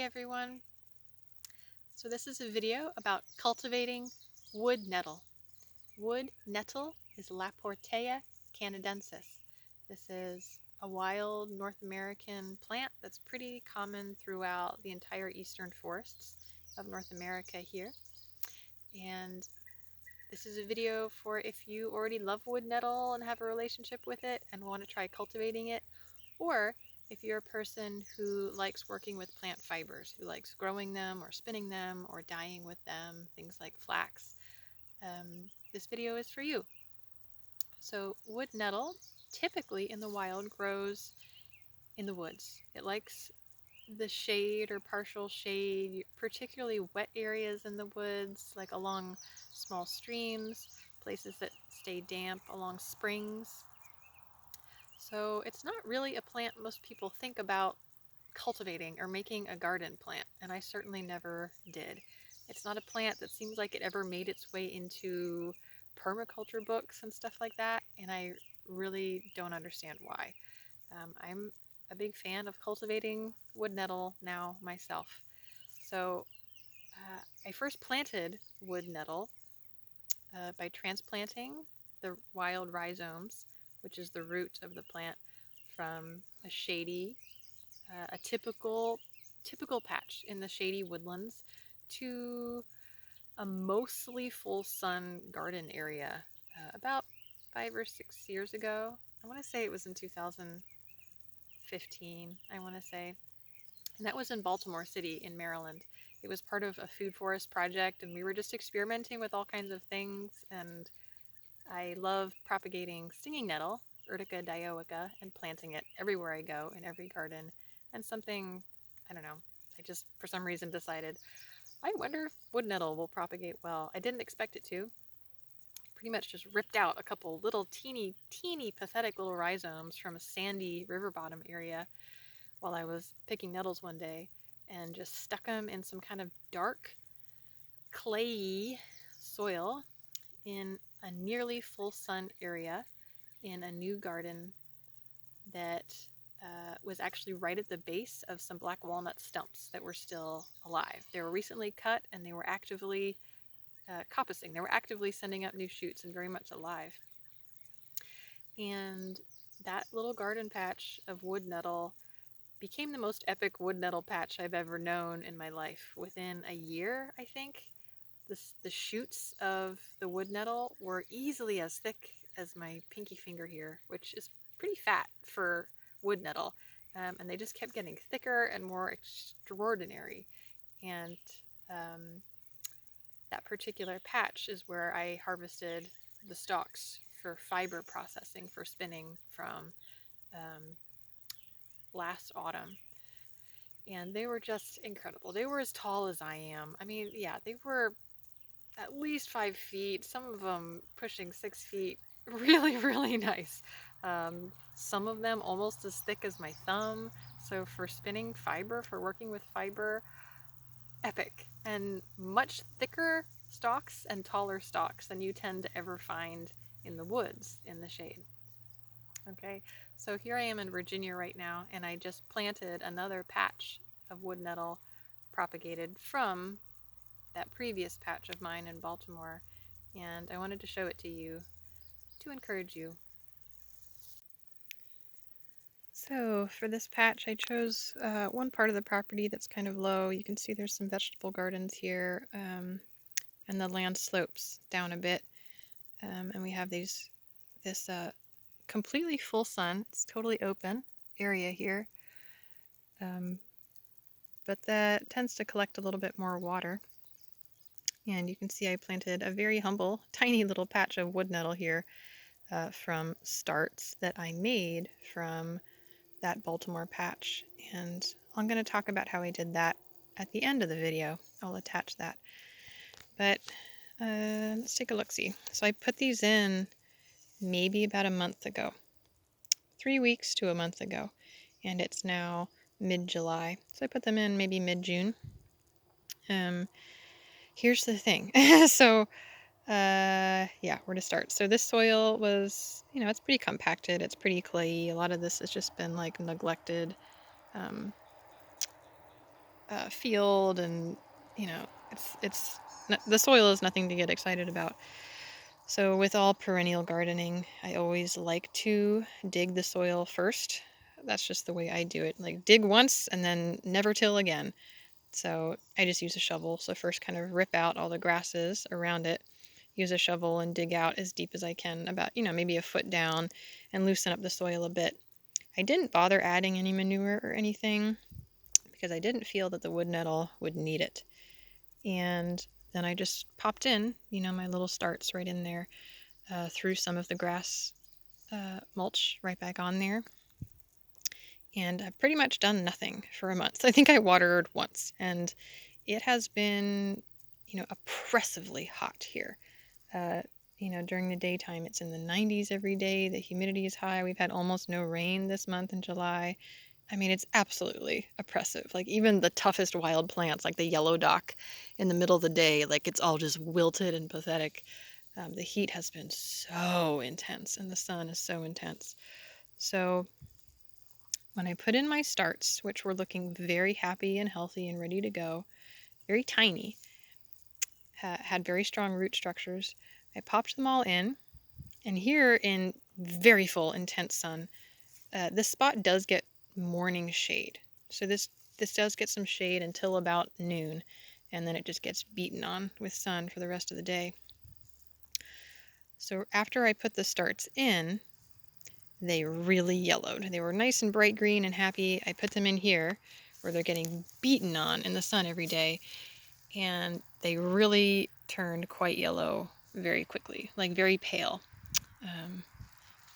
Hey everyone! So this is a video about cultivating wood nettle. Wood nettle is Laportea canadensis. This is a wild North American plant that's pretty common throughout the entire eastern forests of North America here. And this is a video for if you already love wood nettle and have a relationship with it and want to try cultivating it, or if you're a person who likes working with plant fibers, who likes growing them or spinning them or dyeing with them, things like flax, this video is for you. So wood nettle typically in the wild grows in the woods. It likes the shade or partial shade, particularly wet areas in the woods, like along small streams, places that stay damp, along springs. So it's not really a plant most people think about cultivating or making a garden plant, and I certainly never did. It's not a plant that seems like it ever made its way into permaculture books and stuff like that, and I really don't understand why. I'm a big fan of cultivating wood nettle now myself. So I first planted wood nettle by transplanting the wild rhizomes, which is the root of the plant, from a shady, a typical patch in the shady woodlands to a mostly full sun garden area about 5 or 6 years ago. I want to say it was in 2015, I want to say. And that was in Baltimore City in Maryland. It was part of a food forest project, and we were just experimenting with all kinds of things. And I love propagating stinging nettle, Urtica dioica, and planting it everywhere I go in every garden. And something, I don't know, I just for some reason decided, I wonder if wood nettle will propagate well. I didn't expect it to. Pretty much just ripped out a couple little teeny pathetic little rhizomes from a sandy river bottom area while I was picking nettles one day, and just stuck them in some kind of dark clayey soil in a nearly full sun area in a new garden that was actually right at the base of some black walnut stumps that were still alive. They were recently cut, and they were actively coppicing. They were actively sending up new shoots and very much alive. And that little garden patch of wood nettle became the most epic wood nettle patch I've ever known in my life. Within a year, I think, the shoots of the wood nettle were easily as thick as my pinky finger here, which is pretty fat for wood nettle. And they just kept getting thicker and more extraordinary. And that particular patch is where I harvested the stalks for fiber processing for spinning from last autumn. And they were just incredible. They were as tall as I am. I mean, yeah, they were at least 5 feet, some of them pushing 6 feet. Really nice. Some of them almost as thick as my thumb. So for spinning fiber, for working with fiber, epic. And much thicker stalks and taller stalks than you tend to ever find in the woods in the shade. Okay, so here I am in Virginia right now, and I just planted another patch of wood nettle propagated from that previous patch of mine in Baltimore, and I wanted to show it to you to encourage you. So for this patch, I chose one part of the property that's kind of low. You can see there's some vegetable gardens here, and the land slopes down a bit, and we have this completely full sun. It's totally open area here, but that tends to collect a little bit more water. And you can see I planted a very humble, tiny little patch of wood nettle here from starts that I made from that Baltimore patch. And I'm going to talk about how I did that at the end of the video. I'll attach that. But let's take a look-see. So I put these in maybe about a month ago. 3 weeks to a month ago. And it's now mid-July. So I put them in maybe mid-June. Here's the thing. So yeah, where to start? So this soil was, it's pretty compacted. It's pretty clayey. A lot of this has just been like neglected field, and it's the soil is nothing to get excited about. So with all perennial gardening, I always like to dig the soil first. That's just the way I do it. Like dig once and then never till again. So I just use a shovel. So first kind of rip out all the grasses around it, use a shovel and dig out as deep as I can, about, maybe a foot down, and loosen up the soil a bit. I didn't bother adding any manure or anything because I didn't feel that the wood nettle would need it. And then I just popped in, my little starts right in there, threw some of the grass mulch right back on there. And I've pretty much done nothing for a month. I think I watered once, and it has been, oppressively hot here. Uh, during the daytime, it's in the 90s every day. The humidity is high. We've had almost no rain this month in July. I mean, it's absolutely oppressive. Like even the toughest wild plants, like the yellow dock, in the middle of the day, like it's all just wilted and pathetic. The heat has been so intense, and the sun is so intense. So when I put in my starts, which were looking very happy and healthy and ready to go, very tiny, had very strong root structures, I popped them all in. And here in very full, intense sun, this spot does get morning shade. So this does get some shade until about noon, and then it just gets beaten on with sun for the rest of the day. So after I put the starts in, they really yellowed. They were nice and bright green and happy. I put them in here where they're getting beaten on in the sun every day, and they really turned quite yellow very quickly, like very pale. You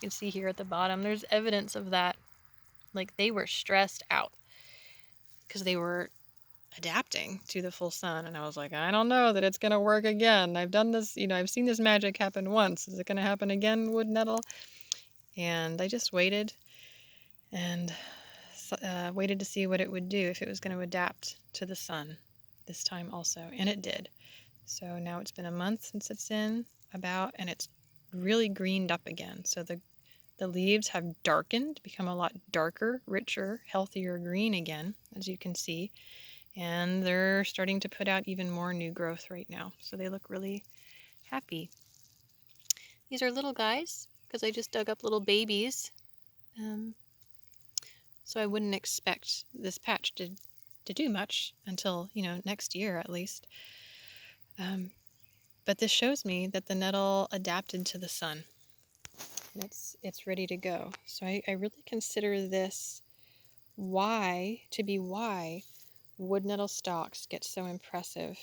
can see here at the bottom, there's evidence of that. Like they were stressed out because they were adapting to the full sun. And I was like, I don't know that it's going to work again. I've done this, I've seen this magic happen once. Is it going to happen again, wood nettle? And I just waited and waited to see what it would do, if it was going to adapt to the sun this time also. And it did. So now it's been a month since it's in about, and it's really greened up again. So the leaves have darkened, become a lot darker, richer, healthier green again, as you can see. And they're starting to put out even more new growth right now. So they look really happy. These are little guys because I just dug up little babies. So I wouldn't expect this patch to do much until, next year at least. But this shows me that the nettle adapted to the sun, and it's ready to go. So I really consider this why wood nettle stalks get so impressive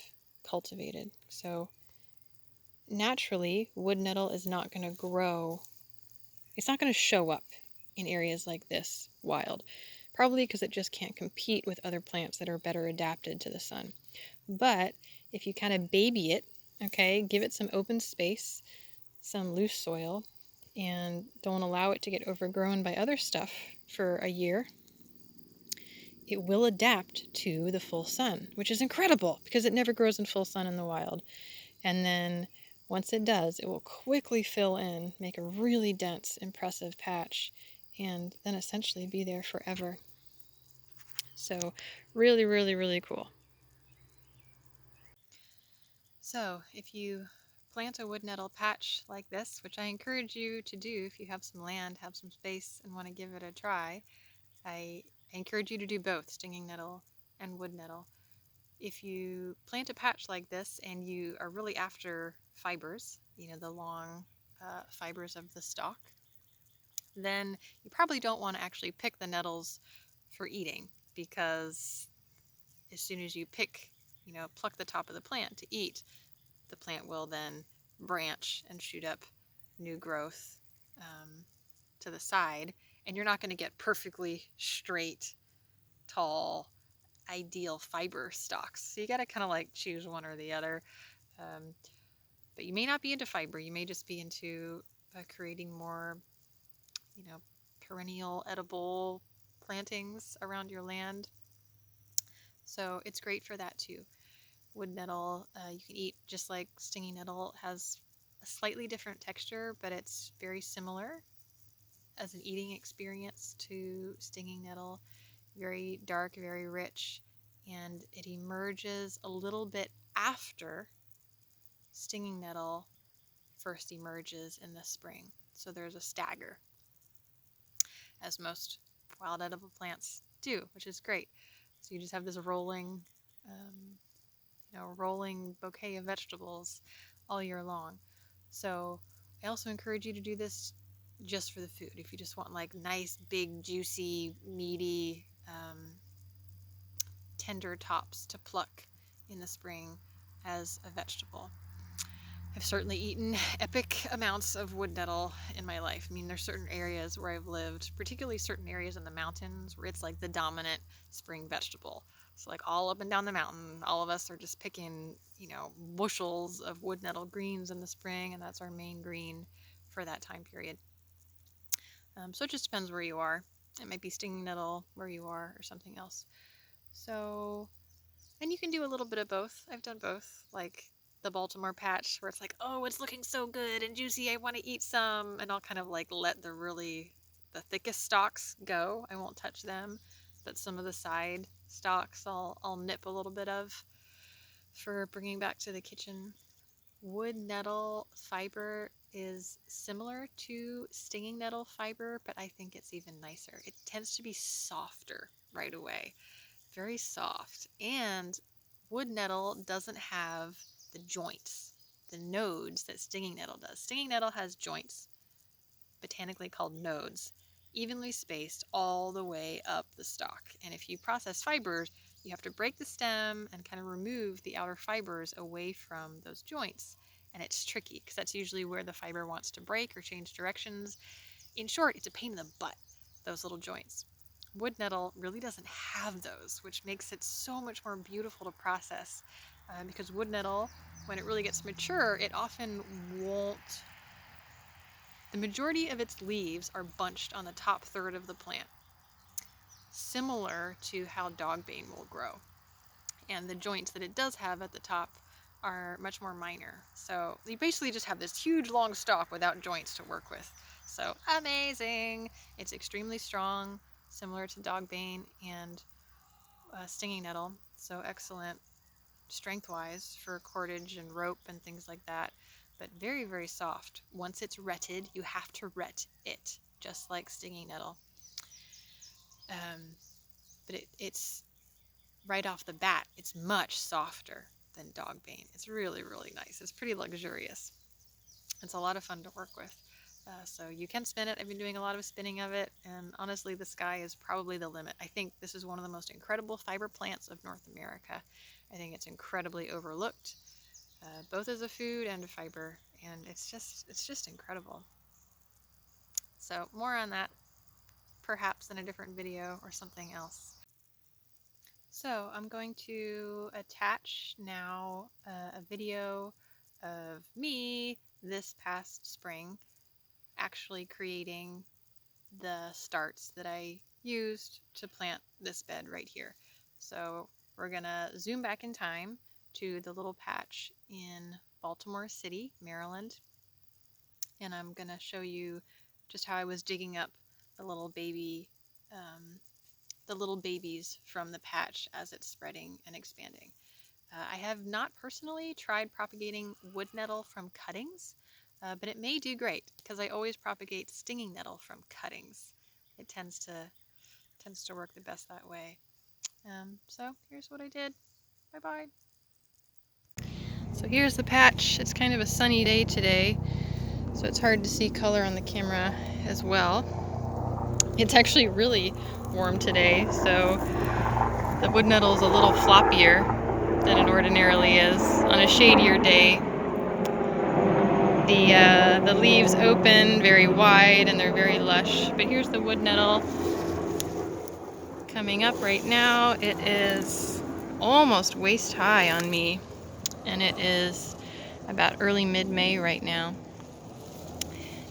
cultivated. So naturally, wood nettle is not going to grow. It's not going to show up in areas like this wild, probably because it just can't compete with other plants that are better adapted to the sun. But if you kind of baby it, okay, give it some open space, some loose soil, and don't allow it to get overgrown by other stuff for a year, it will adapt to the full sun, which is incredible because it never grows in full sun in the wild. And then once it does, it will quickly fill in, make a really dense, impressive patch, and then essentially be there forever. So really, really, really cool. So if you plant a wood nettle patch like this, which I encourage you to do if you have some land, have some space, and want to give it a try, I encourage you to do both stinging nettle and wood nettle. If you plant a patch like this and you are really after fibers, the long fibers of the stalk, then you probably don't want to actually pick the nettles for eating, because as soon as you pluck the top of the plant to eat, the plant will then branch and shoot up new growth to the side, and you're not going to get perfectly straight, tall, ideal fiber stalks. So you got to kind of like choose one or the other. But you may not be into fiber. You may just be into creating more, perennial edible plantings around your land. So it's great for that too. Wood nettle, you can eat just like stinging nettle. Has a slightly different texture, but it's very similar as an eating experience to stinging nettle. Very dark, very rich, and it emerges a little bit after stinging nettle first emerges in the spring. So there's a stagger, as most wild edible plants do, which is great. So you just have this rolling, rolling bouquet of vegetables all year long. So I also encourage you to do this just for the food. If you just want like nice, big, juicy, meaty, tender tops to pluck in the spring as a vegetable. I've certainly eaten epic amounts of wood nettle in my life. I mean, there's certain areas where I've lived, particularly certain areas in the mountains where it's like the dominant spring vegetable. So like all up and down the mountain, all of us are just picking, bushels of wood nettle greens in the spring, and that's our main green for that time period. So it just depends where you are. It might be stinging nettle where you are or something else. So, and you can do a little bit of both. I've done both, like the Baltimore patch where it's like, oh, it's looking so good and juicy, I want to eat some, and I'll kind of like let the thickest stalks go. I won't touch them, but some of the side stalks I'll nip a little bit of for bringing back to the kitchen. Wood nettle fiber is similar to stinging nettle fiber, but I think it's even nicer. It tends to be softer right away, very soft, and wood nettle doesn't have the joints, the nodes that stinging nettle does. Stinging nettle has joints, botanically called nodes, evenly spaced all the way up the stalk. And if you process fibers, you have to break the stem and kind of remove the outer fibers away from those joints. And it's tricky because that's usually where the fiber wants to break or change directions. In short, it's a pain in the butt, those little joints. Wood nettle really doesn't have those, which makes it so much more beautiful to process, because wood nettle, when it really gets mature, it often won't. The majority of its leaves are bunched on the top third of the plant, similar to how dogbane will grow. And the joints that it does have at the top are much more minor. So you basically just have this huge long stalk without joints to work with. So amazing! It's extremely strong, similar to dogbane and stinging nettle. So excellent strength-wise for cordage and rope and things like that. But very, very soft. Once it's retted, you have to ret it, just like stinging nettle. But it's right off the bat, it's much softer than dogbane. It's really, really nice. It's pretty luxurious. It's a lot of fun to work with. So you can spin it. I've been doing a lot of spinning of it, and honestly, the sky is probably the limit. I think this is one of the most incredible fiber plants of North America. I think it's incredibly overlooked, both as a food and a fiber, and it's just incredible. So more on that, perhaps in a different video or something else. So I'm going to attach now a video of me this past spring actually creating the starts that I used to plant this bed right here. So we're gonna zoom back in time to the little patch in Baltimore City, Maryland, and I'm gonna show you just how I was digging up the little babies from the patch as it's spreading and expanding. I have not personally tried propagating wood nettle from cuttings, but it may do great because I always propagate stinging nettle from cuttings. It tends to work the best that way. So here's what I did. Bye-bye. So here's the patch. It's kind of a sunny day today, so it's hard to see color on the camera as well. It's actually really warm today, so the wood nettle is a little floppier than it ordinarily is on a shadier day. The leaves open very wide and they're very lush. But here's the wood nettle coming up right now. It is almost waist high on me, and it is about early mid-May right now.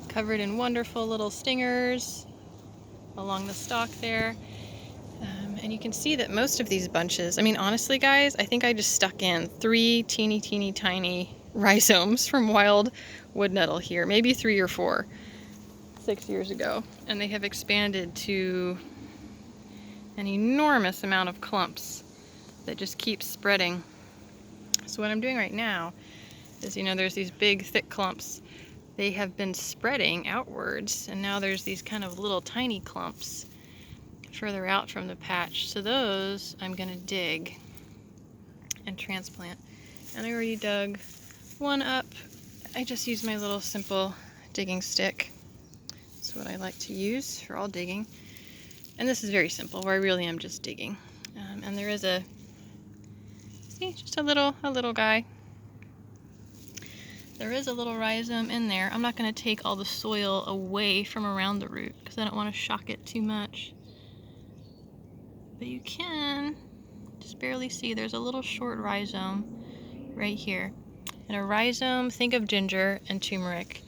Covered in wonderful little stingers along the stalk there. And you can see that most of these bunches, I mean, honestly, guys, I think I just stuck in 3 teeny tiny rhizomes from wild wood nettle here, maybe 3 or 4, 6 years ago. And they have expanded to an enormous amount of clumps that just keeps spreading. So what I'm doing right now is, there's these big thick clumps. They have been spreading outwards, and now there's these kind of little tiny clumps further out from the patch. So those I'm going to dig and transplant. And I already dug one up. I just used my little simple digging stick. That's what I like to use for all digging. And this is very simple, where I really am just digging. And there is just a little guy. There is a little rhizome in there. I'm not going to take all the soil away from around the root because I don't want to shock it too much. But you can just barely see there's a little short rhizome right here. And a rhizome, think of ginger and turmeric.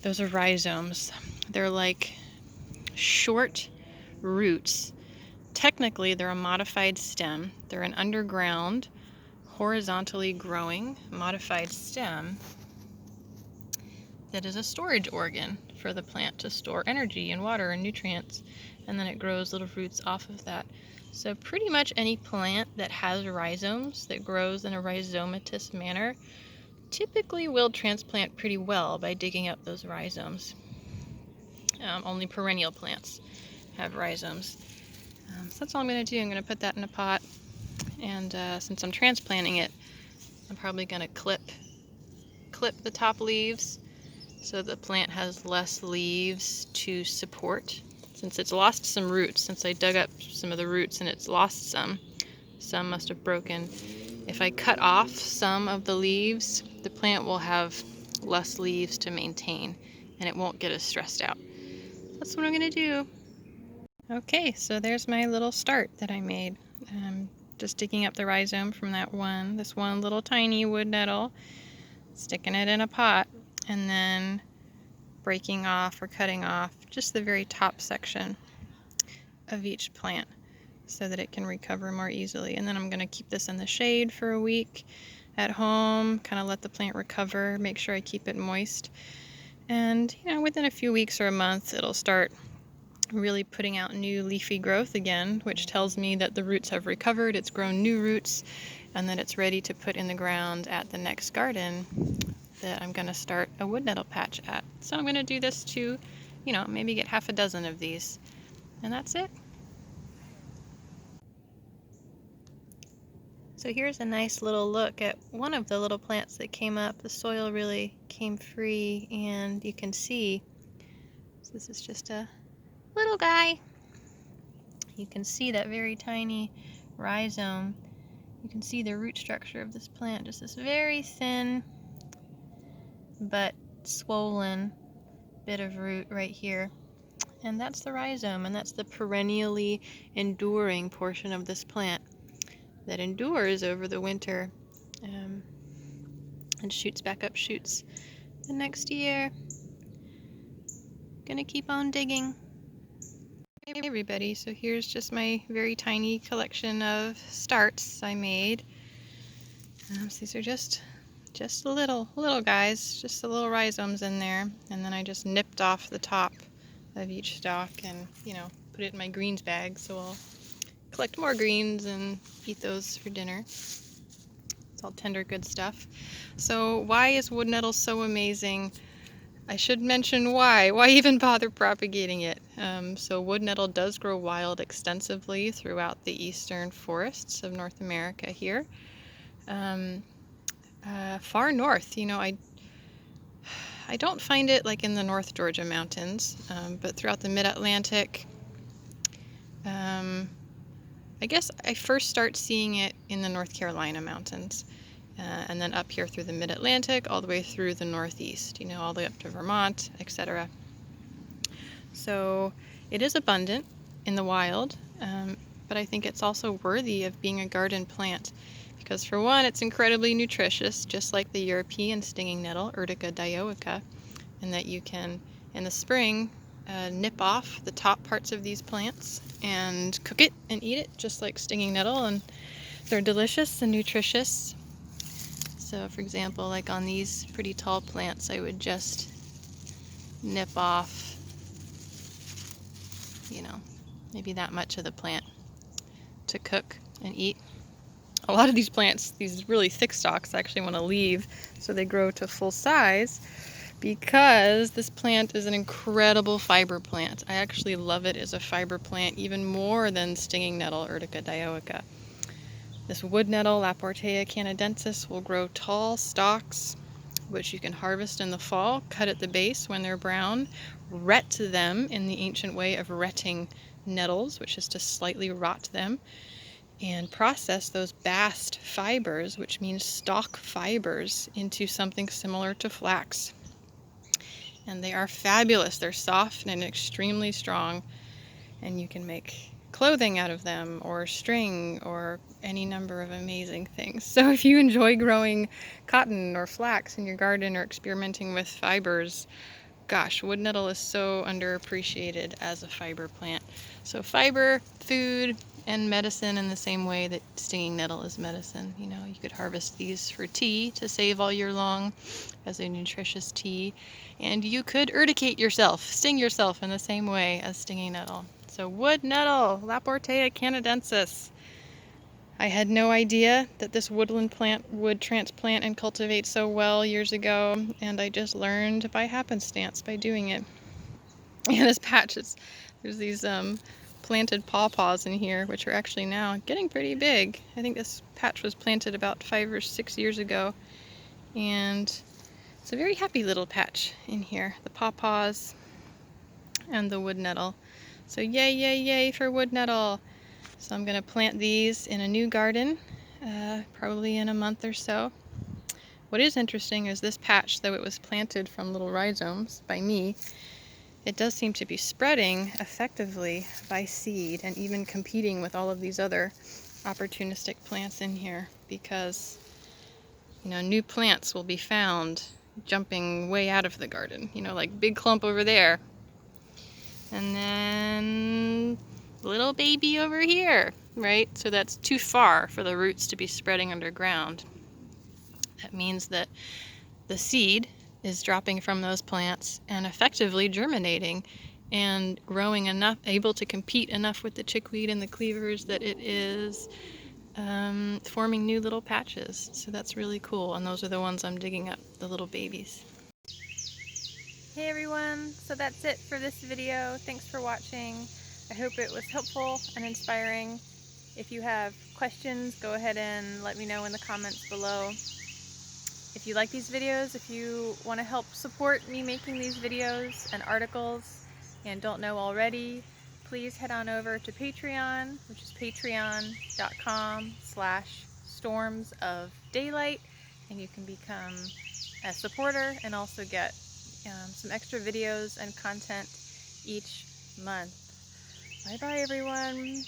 Those are rhizomes. They're like short roots. Technically, they're a modified stem. They're an underground, horizontally growing, modified stem that is a storage organ for the plant to store energy and water and nutrients, and then it grows little roots off of that. So pretty much any plant that has rhizomes, that grows in a rhizomatous manner, typically will transplant pretty well by digging up those rhizomes. Only perennial plants have rhizomes. So that's all I'm going to do. I'm going to put that in a pot, and since I'm transplanting it, I'm probably going to clip the top leaves so the plant has less leaves to support. Since it's lost some roots, since I dug up some of the roots and it's lost some must have broken. If I cut off some of the leaves, the plant will have less leaves to maintain and it won't get as stressed out. That's what I'm going to do. Okay, so there's my little start that I made. Just digging up the rhizome from this one little tiny wood nettle, sticking it in a pot, and then breaking off or cutting off just the very top section of each plant so that it can recover more easily. And then I'm going to keep this in the shade for a week at home, kind of let the plant recover, make sure I keep it moist. And, within a few weeks or a month, it'll start really putting out new leafy growth again, which tells me that the roots have recovered, it's grown new roots, and that it's ready to put in the ground at the next garden that I'm going to start a wood nettle patch at. So I'm going to do this to, maybe get half a dozen of these. And that's it. So here's a nice little look at one of the little plants that came up. The soil really came free, and you can see, so this is just a little guy. You can see that very tiny rhizome. You can see the root structure of this plant, just this very thin but swollen bit of root right here. And that's the rhizome, and that's the perennially enduring portion of this plant that endures over the winter and shoots back up shoots the next year. Gonna keep on digging. Hey everybody, so here's just my very tiny collection of starts I made. So these are just little guys, just the little rhizomes in there, and then I just nipped off the top of each stalk and put it in my greens bag, so I'll collect more greens and eat those for dinner. It's all tender good stuff. So why is wood nettle so amazing? I should mention why even bother propagating it? So wood nettle does grow wild extensively throughout the eastern forests of North America here. Far north, I don't find it like in the North Georgia mountains, but throughout the mid-Atlantic. I guess I first start seeing it in the North Carolina mountains, and then up here through the mid-Atlantic, all the way through the Northeast, all the way up to Vermont, etc. So it is abundant in the wild, but I think it's also worthy of being a garden plant. Because for one, it's incredibly nutritious, just like the European stinging nettle, Urtica dioica, and that you can, in the spring, nip off the top parts of these plants and cook it and eat it, just like stinging nettle, and they're delicious and nutritious. So for example, like on these pretty tall plants, I would just nip off, maybe that much of the plant to cook and eat. A lot of these plants, these really thick stalks, actually want to leave so they grow to full size, because this plant is an incredible fiber plant. I actually love it as a fiber plant even more than stinging nettle, Urtica dioica. This wood nettle, Laportea canadensis, will grow tall stalks, which you can harvest in the fall, cut at the base when they're brown, ret them in the ancient way of retting nettles, which is to slightly rot them, and process those bast fibers, which means stalk fibers, into something similar to flax. And they are fabulous. They're soft and extremely strong, and you can make clothing out of them, or string, or any number of amazing things. So if you enjoy growing cotton or flax in your garden or experimenting with fibers, gosh, wood nettle is so underappreciated as a fiber plant. So fiber, food, and medicine in the same way that stinging nettle is medicine. You know, you could harvest these for tea to save all year long as a nutritious tea. And you could urticate yourself, sting yourself in the same way as stinging nettle. So wood nettle, Laportea canadensis. I had no idea that this woodland plant would transplant and cultivate so well years ago, and I just learned by happenstance by doing it. And this patch is, there's these planted pawpaws in here, which are actually now getting pretty big. I think this patch was planted about 5 or 6 years ago, and it's a very happy little patch in here. The pawpaws and the wood nettle. So yay, yay, yay for wood nettle. So I'm going to plant these in a new garden, probably in a month or so. What is interesting is this patch, though it was planted from little rhizomes by me, it does seem to be spreading effectively by seed and even competing with all of these other opportunistic plants in here, because new plants will be found jumping way out of the garden, like big clump over there, and then little baby over here, right? So that's too far for the roots to be spreading underground. That means that the seed is dropping from those plants and effectively germinating and growing enough, able to compete enough with the chickweed and the cleavers that it is forming new little patches. So that's really cool, and those are the ones I'm digging up, the little babies. Hey everyone, so that's it for this video. Thanks for watching. I hope it was helpful and inspiring. If you have questions, go ahead and let me know in the comments below. If you like these videos, if you want to help support me making these videos and articles and don't know already, please head on over to Patreon, which is patreon.com/stormsofdaylight, and you can become a supporter and also get some extra videos and content each month. Bye bye everyone.